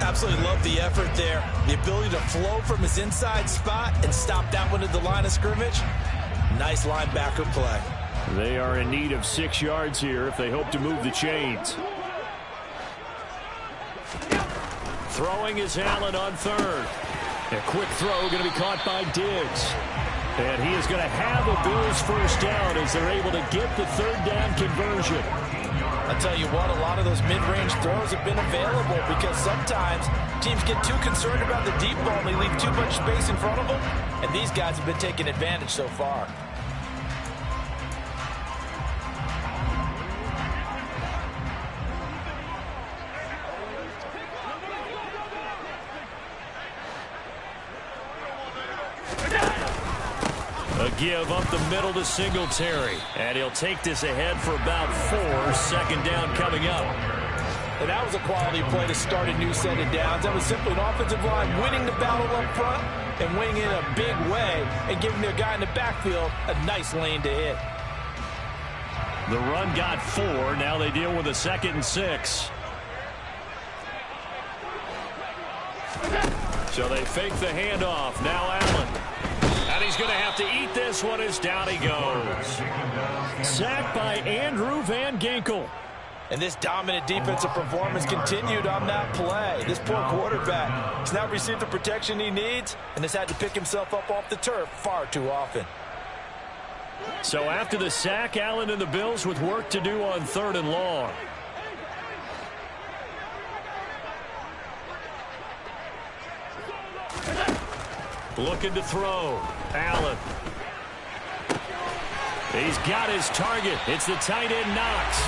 Absolutely love the effort there. The ability to flow from his inside spot and stop that one at the line of scrimmage. Nice linebacker play. They are in need of 6 yards here if they hope to move the chains. Throwing is Allen on 3rd. A quick throw going to be caught by Diggs. And he is going to have a Bills 1st down as they're able to get the 3rd down conversion. I'll tell you what, a lot of those mid-range throws have been available because sometimes teams get too concerned about the deep ball and they leave too much space in front of them. And these guys have been taking advantage so far. give up the middle to Singletary. And he'll take this ahead for about 4. Second down coming up. And that was a quality play to start a new set of downs. That was simply an offensive line winning the battle up front and winning in a big way and giving their guy in the backfield a nice lane to hit. The run got 4. Now they deal with a 2nd and 6. So they fake the handoff. Now Allen. And he's going to have to eat this one as down he goes. Sacked by Andrew Van Ginkel. And this dominant defensive performance continued on that play. This poor quarterback has now received the protection he needs and has had to pick himself up off the turf far too often. So after the sack, Allen and the Bills with work to do on 3rd and long. Looking to throw. Allen. He's got his target. It's the tight end Knox.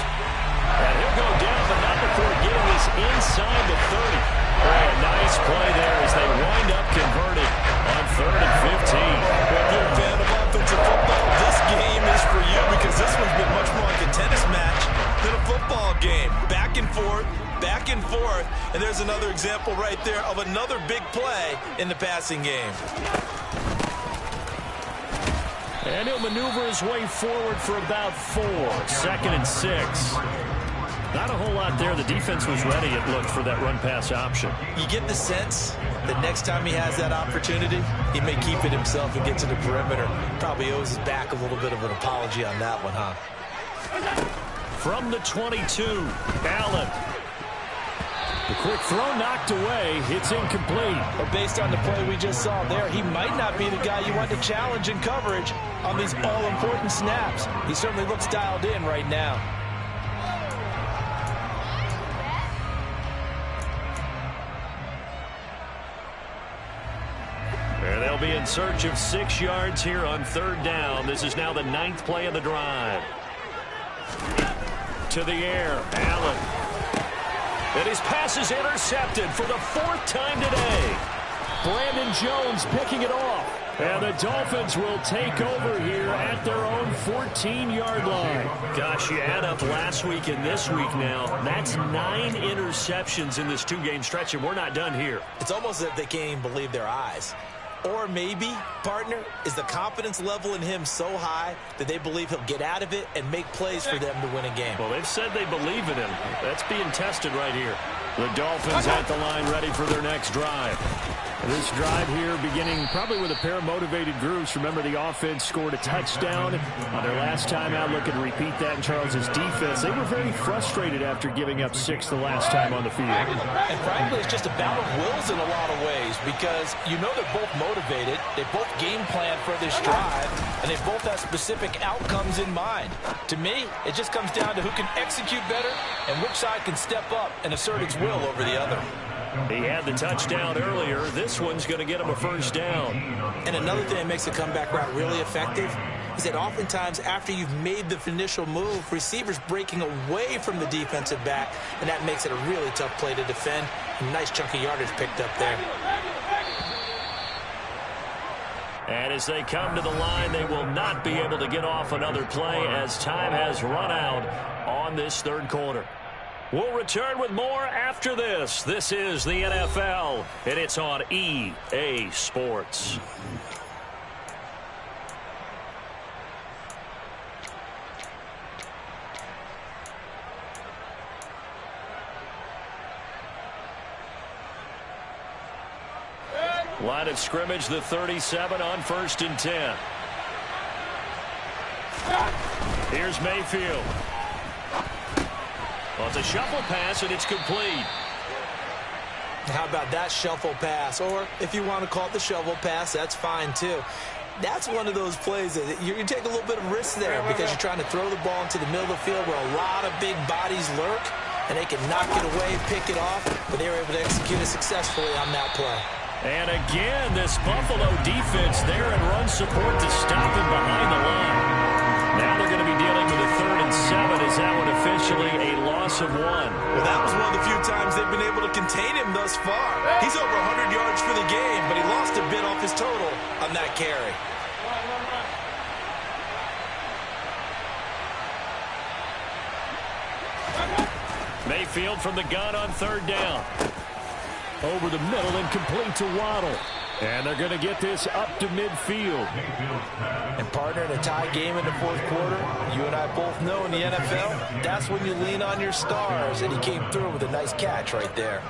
And he'll go down, but not before getting this inside the 30. Oh, a nice play there as they wind up converting on 3rd and 15. If you're a fan of offensive football, this game is for you because this one's been much more like a tennis match than a football game. Back and forth, and there's another example right there of another big play in the passing game. And he'll maneuver his way forward for about 4. 2nd and 6. Not a whole lot there. The defense was ready, it looked, for that run-pass option. You get the sense that next time he has that opportunity, he may keep it himself and get to the perimeter. Probably owes his back a little bit of an apology on that one, huh? From the 22, Allen. The quick throw knocked away. It's incomplete. But based on the play we just saw there, he might not be the guy you want to challenge in coverage on these all-important snaps. He certainly looks dialed in right now. And they'll be in search of 6 yards here on 3rd down. This is now the 9th play of the drive. To the air, Allen. And his pass is intercepted for the 4th time today. Brandon Jones picking it off. And the Dolphins will take over here at their own 14-yard line. Gosh, you add up last week and this week now. That's 9 interceptions in this 2-game stretch, and we're not done here. It's almost as if they can't even believe their eyes. Or maybe, partner, is the confidence level in him so high that they believe he'll get out of it and make plays for them to win a game. Well, they've said they believe in him. That's being tested right here. The Dolphins at the line ready for their next drive. This drive here beginning probably with a pair of motivated groups. Remember, the offense scored a touchdown on their last time out. Looking to repeat that in Charles's defense. They were very frustrated after giving up 6 the last time on the field. And frankly, it's just a battle of wills in a lot of ways because you know they're both motivated. They both game plan for this drive, and they both have specific outcomes in mind. To me, it just comes down to who can execute better and which side can step up and assert its will over the other. He had the touchdown earlier. This one's going to get him a 1st down. And another thing that makes the comeback route really effective is that oftentimes after you've made the initial move, receivers breaking away from the defensive back, and that makes it a really tough play to defend. A nice chunk of yardage picked up there. And as they come to the line, they will not be able to get off another play as time has run out on this 3rd quarter. We'll return with more after this. This is the NFL, and it's on EA Sports. Line of scrimmage, the 37 on 1st and 10. Here's Mayfield. Well, it's a shuffle pass, and it's complete. How about that shuffle pass? Or if you want to call it the shovel pass, that's fine too. That's one of those plays that you take a little bit of risk there because you're trying to throw the ball into the middle of the field where a lot of big bodies lurk, and they can knock it away, pick it off, but they were able to execute it successfully on that play. And again, this Buffalo defense there in run support to stop him behind the line. Now they're going to be dealing with a 3rd and 7. Is that one officially a loss of 1? Well, that was one of the few times they've been able to contain him thus far. He's over 100 yards for the game, but he lost a bit off his total on that carry. Mayfield from the gun on third down. Over the middle and complete to Waddle. And they're going to get this up to midfield. And partner, in a tie game in the fourth quarter, you and I both know in the NFL, that's when you lean on your stars. And he came through with a nice catch right there.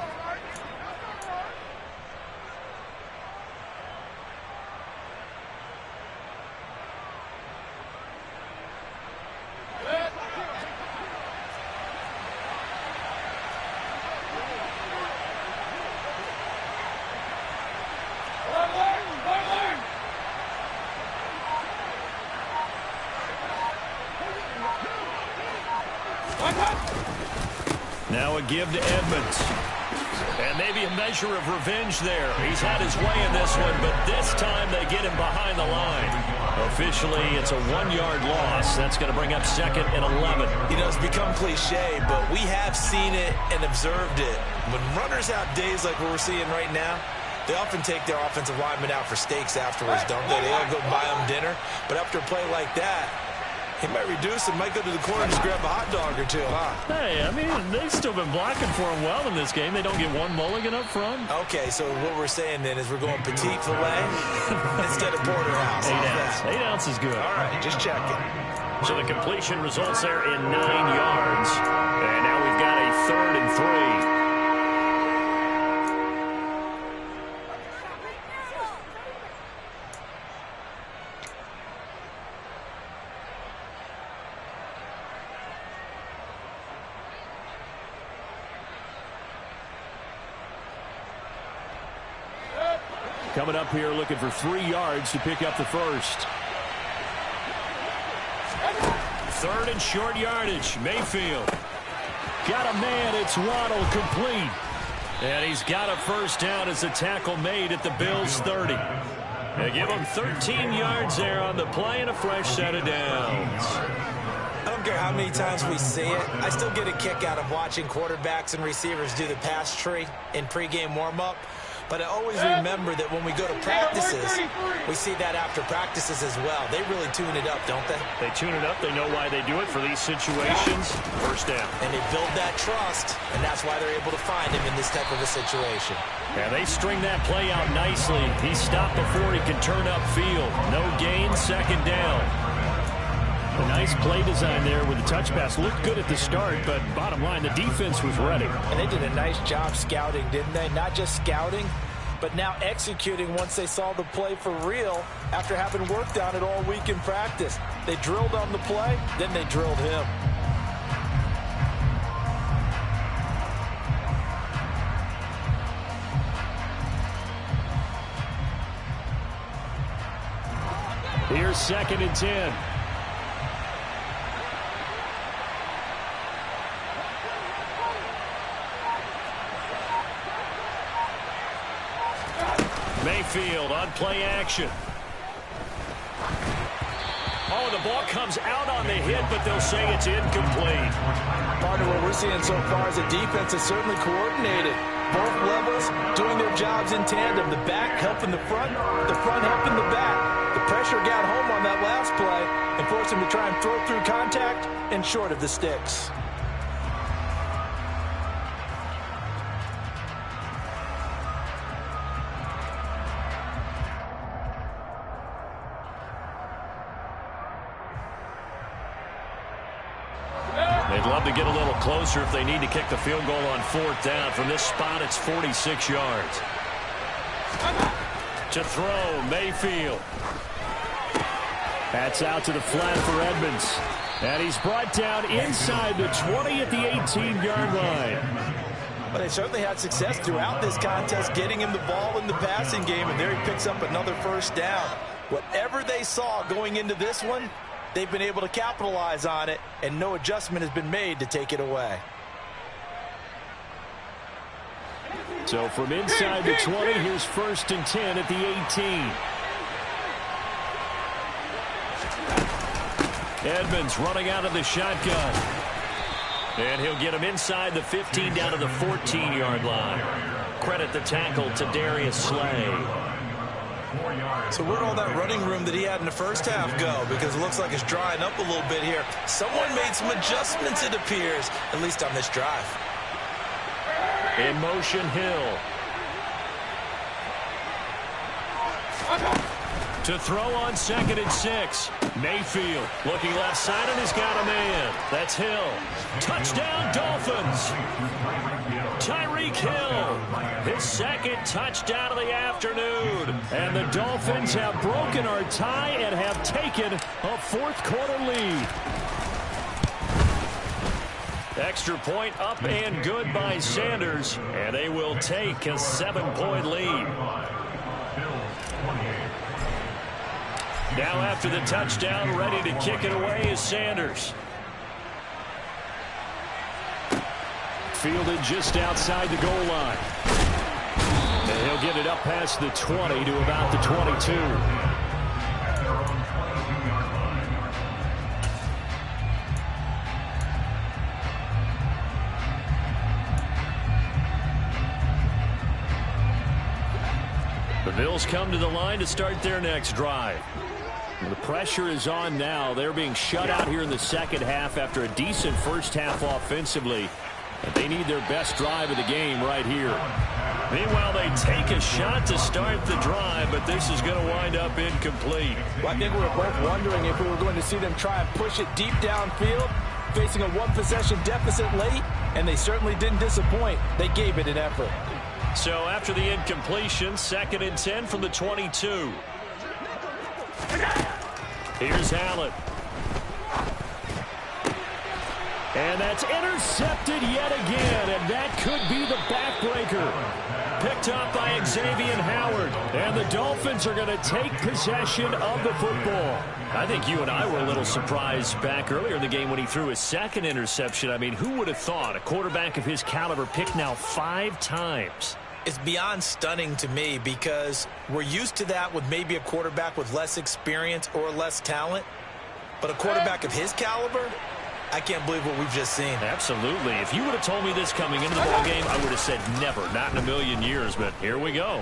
Now a give to Edmonds. And maybe a measure of revenge there. He's had his way in this one, but this time they get him behind the line. Officially, it's a 1-yard loss. That's going to bring up second and 11. You know, it's become cliche, but we have seen it and observed it. When runners have days like what we're seeing right now, they often take their offensive linemen out for steaks afterwards, don't they? They all go buy them dinner. But after a play like that, he might reduce and might go to the corner and just grab a hot dog or two, huh? Hey, I mean, they've still been blocking for him well in this game. They don't get one mulligan up front. Okay, so what we're saying then is we're going petite filet instead of porterhouse. 8 ounce. 8 ounce is good. All right, just checking. So the completion results there in 9 yards. And now we've got a 3rd and 3. Coming up here looking for 3 yards to pick up the first. 3rd and short yardage. Mayfield. Got a man. It's Waddle complete. And he's got a first down as the tackle made at the Bills' 30. They give him 13 yards there on the play and a fresh set of downs. I don't care how many times we see it. I still get a kick out of watching quarterbacks and receivers do the pass tree in pregame warm-up. But I always remember that when we go to practices, we see that after practices as well. They really tune it up, don't they? They tune it up. They know why they do it for these situations. First down. And they build that trust, and that's why they're able to find him in this type of a situation. And they string that play out nicely. He stopped before he can turn upfield. No gain, second down. A nice play design there with the touch pass. Looked good at the start, but bottom line, the defense was ready. And they did a nice job scouting, didn't they? Not just scouting, but now executing once they saw the play for real after having worked on it all week in practice. They drilled on the play, then they drilled him. Here's 2nd and 10. Mayfield on play action. Oh, the ball comes out on the hit, but they'll say it's incomplete. Part of what we're seeing so far is the defense is certainly coordinated. Both levels doing their jobs in tandem. The back helping the front helping the back. The pressure got home on that last play and forced him to try and throw through contact and short of the sticks. They'd love to get a little closer if they need to kick the field goal on 4th down. From this spot, it's 46 yards. To throw, Mayfield. That's out to the flat for Edmonds. And he's brought down inside the 20 at the 18-yard line. But they certainly had success throughout this contest getting him the ball in the passing game, and there he picks up another first down. Whatever they saw going into this one, they've been able to capitalize on it, and no adjustment has been made to take it away. So from inside the 20, here's 1st and 10 at the 18. Edmonds running out of the shotgun. And he'll get him inside the 15 down to the 14-yard line. Credit the tackle to Darius Slay. So where'd all that running room that he had in the first half go? Because it looks like it's drying up a little bit here. Someone made some adjustments, it appears, at least on this drive. In motion, Hill. To throw on 2nd and 6. Mayfield looking left side and has got a man. That's Hill. Touchdown, Dolphins. Tyreek Hill. His 2nd touchdown of the afternoon. And the Dolphins have broken our tie and have taken a 4th quarter lead. Extra point up and good by Sanders. And they will take a 7-point lead. Now after the touchdown, ready to kick it away is Sanders. Fielded just outside the goal line. And he'll get it up past the 20 to about the 22. The Bills come to the line to start their next drive. The pressure is on now. They're being shut out here in the second half after a decent first half offensively. And they need their best drive of the game right here. Meanwhile, they take a shot to start the drive, but this is going to wind up incomplete. Well, I think we were both wondering if we were going to see them try and push it deep downfield, facing a 1-possession deficit late, and they certainly didn't disappoint. They gave it an effort. So after the incompletion, 2nd and 10 from the 22. Here's Allen. And that's intercepted yet again, and that could be the backbreaker. Picked up by Xavier Howard, and the Dolphins are going to take possession of the football. I think you and I were a little surprised back earlier in the game when he threw his 2nd interception. I mean, who would have thought a quarterback of his caliber picked now 5 times? It's beyond stunning to me because we're used to that with maybe a quarterback with less experience or less talent. But a quarterback of his caliber, I can't believe what we've just seen. Absolutely. If you would have told me this coming into the ballgame, I would have said never, not in a million years. But here we go.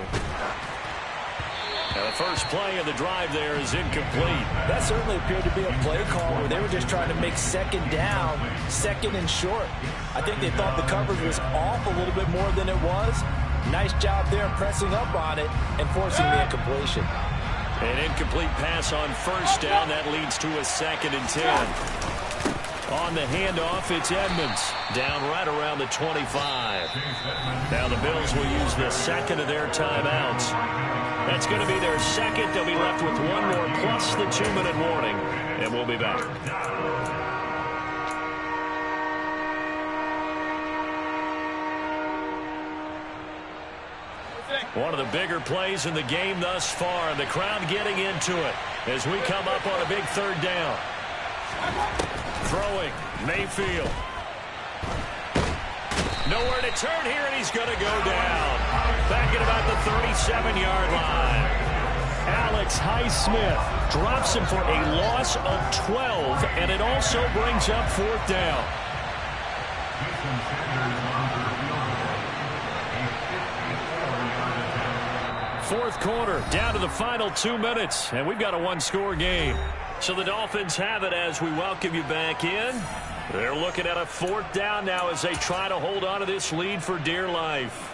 Now the first play of the drive there is incomplete. That certainly appeared to be a play call where they were just trying to make 2nd down, 2nd and short. I think they thought the coverage was off a little bit more than it was. Nice job there pressing up on it and forcing the incompletion. An incomplete pass on 1st down. That leads to a 2nd and 10. On the handoff, it's Edmonds. Down right around the 25. Now the Bills will use the 2nd of their timeouts. That's going to be their 2nd. They'll be left with 1 more plus the 2-minute warning. And we'll be back. One of the bigger plays in the game thus far, and the crowd getting into it as we come up on a big 3rd down. Throwing, Mayfield. Nowhere to turn here, and he's going to go down. Back at about the 37-yard line. Alex Highsmith drops him for a loss of 12, and it also brings up 4th down. Fourth quarter, down to the final 2 minutes, and we've got a 1-score game. So the Dolphins have it as we welcome you back in. They're looking at a 4th down now as they try to hold on to this lead for dear life.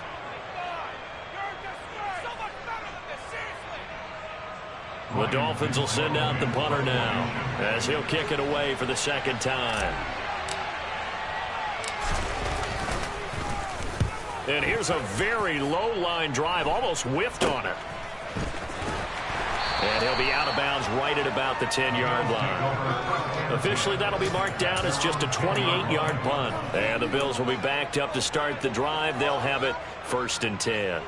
The Dolphins will send out the punter now as he'll kick it away for the 2nd time. And here's a very low-line drive, almost whiffed on it. And he'll be out of bounds right at about the 10-yard line. Officially, that'll be marked down as just a 28-yard punt. And the Bills will be backed up to start the drive. They'll have it 1st and 10.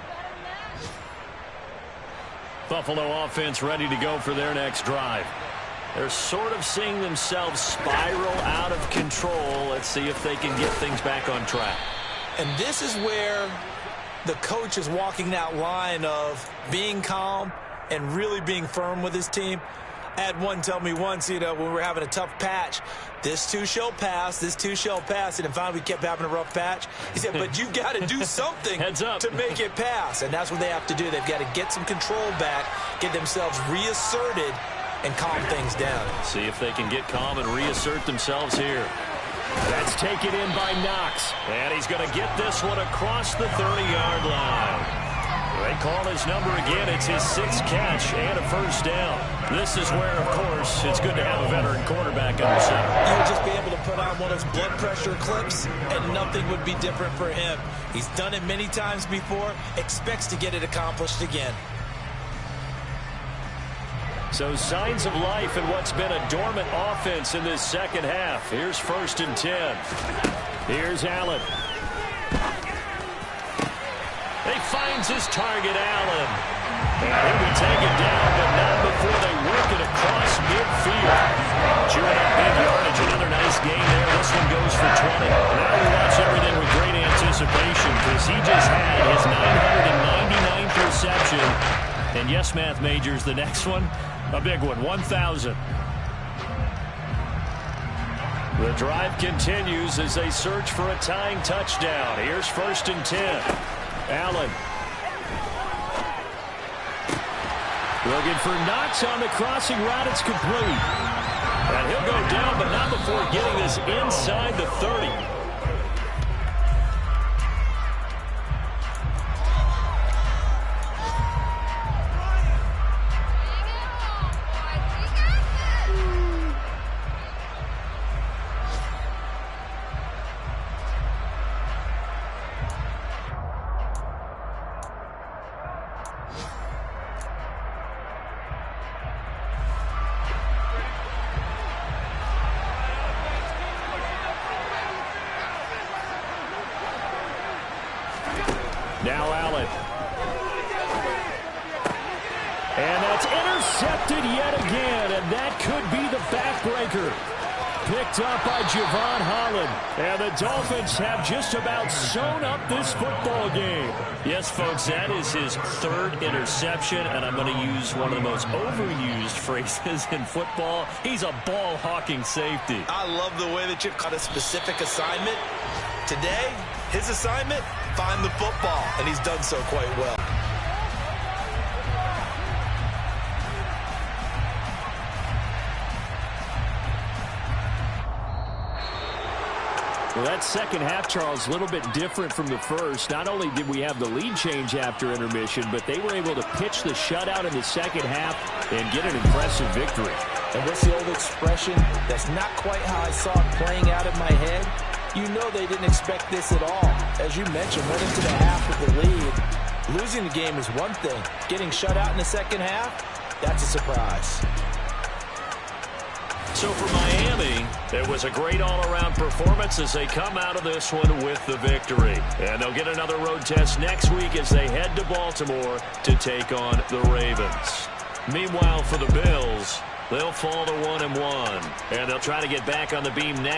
Buffalo offense ready to go for their next drive. They're sort of seeing themselves spiral out of control. Let's see if they can get things back on track. And this is where the coach is walking that line of being calm and really being firm with his team. I had one tell me once, when we were having a tough patch, this too shall pass, this too shall pass, and finally we kept having a rough patch. He said, but you've got to do something to make it pass, and that's what they have to do. They've got to get some control back, get themselves reasserted, and calm things down. See if they can get calm and reassert themselves here. That's taken in by Knox. And he's going to get this one across the 30-yard line. They call his number again. It's his 6th catch and a first down. This is where, of course, it's good to have a veteran quarterback under center. He would just be able to put on one of those blood pressure clips, and nothing would be different for him. He's done it many times before, expects to get it accomplished again. So signs of life in what's been a dormant offense in this second half. Here's 1st and 10. Here's Allen. He finds his target, Allen. And he'll be taken down, but not before they work it across midfield. Chewing up big yardage. Another nice game there. This one goes for 20. Now we watch everything with great anticipation because he just had his 999th reception. And yes, math majors, the next one, a big one, 1,000. The drive continues as they search for a tying touchdown. Here's 1st and 10. Allen. Looking for Knox on the crossing route. It's complete. And he'll go down, but not before getting this inside the 30. Now Allen. And that's intercepted yet again, and that could be the backbreaker. Picked up by Javon Holland. And the Dolphins have just about sewn up this football game. Yes, folks, that is his 3rd interception, and I'm going to use one of the most overused phrases in football. He's a ball-hawking safety. I love the way that you've got a specific assignment. Today, his assignment, find the football, and he's done so quite well. Well, that second half, Charles, a little bit different from the first. Not only did we have the lead change after intermission, but they were able to pitch the shutout in the second half and get an impressive victory. And what's the old expression? That's not quite how I saw it playing out in my head. You know they didn't expect this at all. As you mentioned, went into the half with the lead. Losing the game is one thing. Getting shut out in the second half, that's a surprise. So for Miami, it was a great all-around performance as they come out of this one with the victory. And they'll get another road test next week as they head to Baltimore to take on the Ravens. Meanwhile, for the Bills, they'll fall to 1-1. And they'll try to get back on the beam next